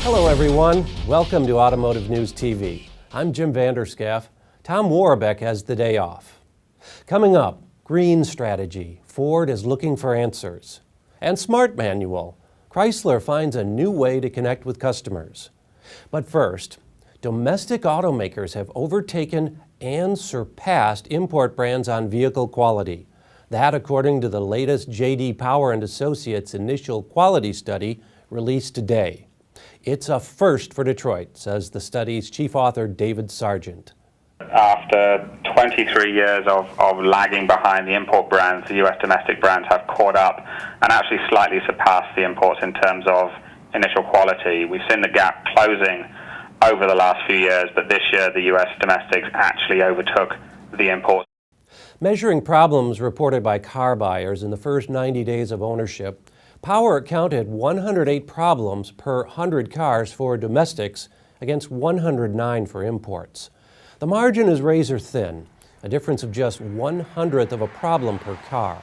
Hello everyone, welcome to Automotive News TV. I'm Jim Vander Schaaf. Tom Warbeck has the day off. Coming up, green strategy, Ford is looking for answers. And Smart Manual, Chrysler finds a new way to connect with customers. But first, domestic automakers have overtaken and surpassed import brands on vehicle quality. That according to the latest J.D. Power and Associates initial quality study released today. It's a first for Detroit, says the study's chief author David Sargent. After 23 years of lagging behind the import brands, the U.S. domestic brands have caught up and actually slightly surpassed the imports in terms of initial quality. We've seen the gap closing over the last few years, but this year the U.S. domestics actually overtook the imports. Measuring problems reported by car buyers in the first 90 days of ownership, Power counted 108 problems per 100 cars for domestics against 109 for imports. The margin is razor thin, a difference of just 1/100th of a problem per car.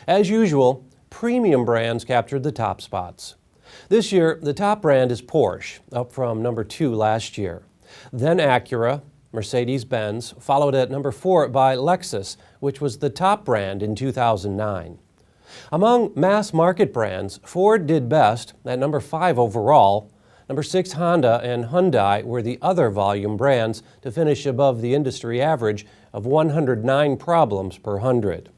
As usual, premium brands captured the top spots. This year, the top brand is Porsche, up from number 2 last year. Then Acura, Mercedes-Benz, followed at number 4 by Lexus, which was the top brand in 2009. Among mass market brands, Ford did best at number 5 overall. Number 6 Honda and Hyundai were the other volume brands to finish above the industry average of 109 problems per 100.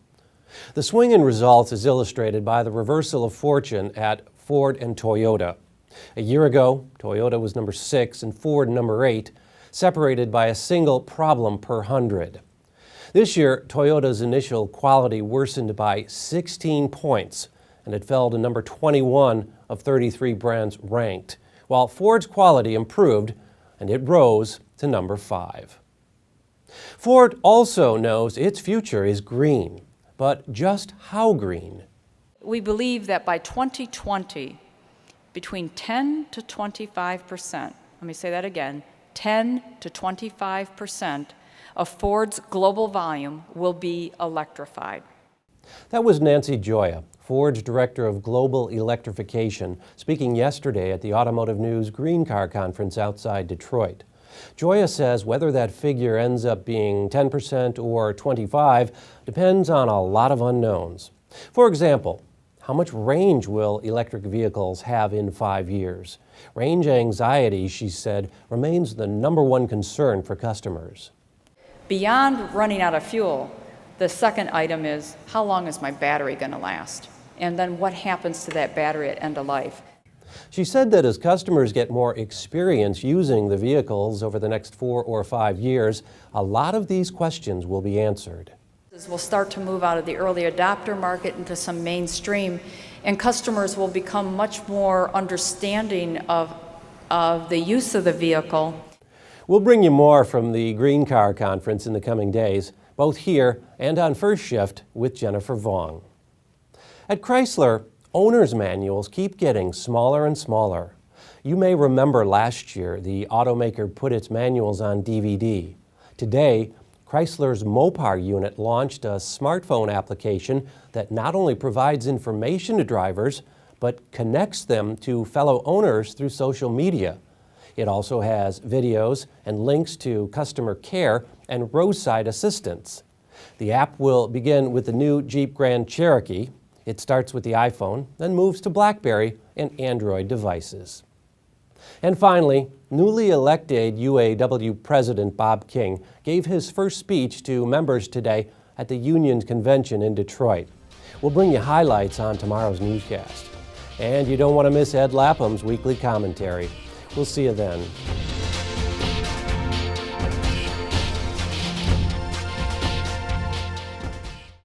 The swing in results is illustrated by the reversal of fortune at Ford and Toyota. A year ago, Toyota was number 6 and Ford number 8, separated by a single problem per 100. This year, Toyota's initial quality worsened by 16 points, and it fell to number 21 of 33 brands ranked, while Ford's quality improved, and it rose to number 5. Ford also knows its future is green, but just how green? We believe that by 2020, between 10 to 25%, let me say that again, 10 to 25% of Ford's global volume will be electrified. That was Nancy Gioia, Ford's Director of Global Electrification, speaking yesterday at the Automotive News Green Car Conference outside Detroit. Gioia says whether that figure ends up being 10% or 25% depends on a lot of unknowns. For example, how much range will electric vehicles have in 5 years? Range anxiety, she said, remains the #1 concern for customers. Beyond running out of fuel, the second item is, how long is my battery going to last? And then what happens to that battery at end of life? She said that as customers get more experience using the vehicles over the next 4 or 5 years, a lot of these questions will be answered. We'll start to move out of the early adopter market into some mainstream, and customers will become much more understanding of the use of the vehicle. We'll bring you more from the Green Car Conference in the coming days, both here and on First Shift with Jennifer Vuong. At Chrysler, owner's manuals keep getting smaller and smaller. You may remember last year the automaker put its manuals on DVD. Today, Chrysler's Mopar unit launched a smartphone application that not only provides information to drivers, but connects them to fellow owners through social media. It also has videos and links to customer care and roadside assistance. The app will begin with the new Jeep Grand Cherokee. It starts with the iPhone, then moves to BlackBerry and Android devices. And finally, newly elected UAW President Bob King gave his first speech to members today at the union's convention in Detroit. We'll bring you highlights on tomorrow's newscast. And you don't want to miss Ed Lapham's weekly commentary. We'll see you then.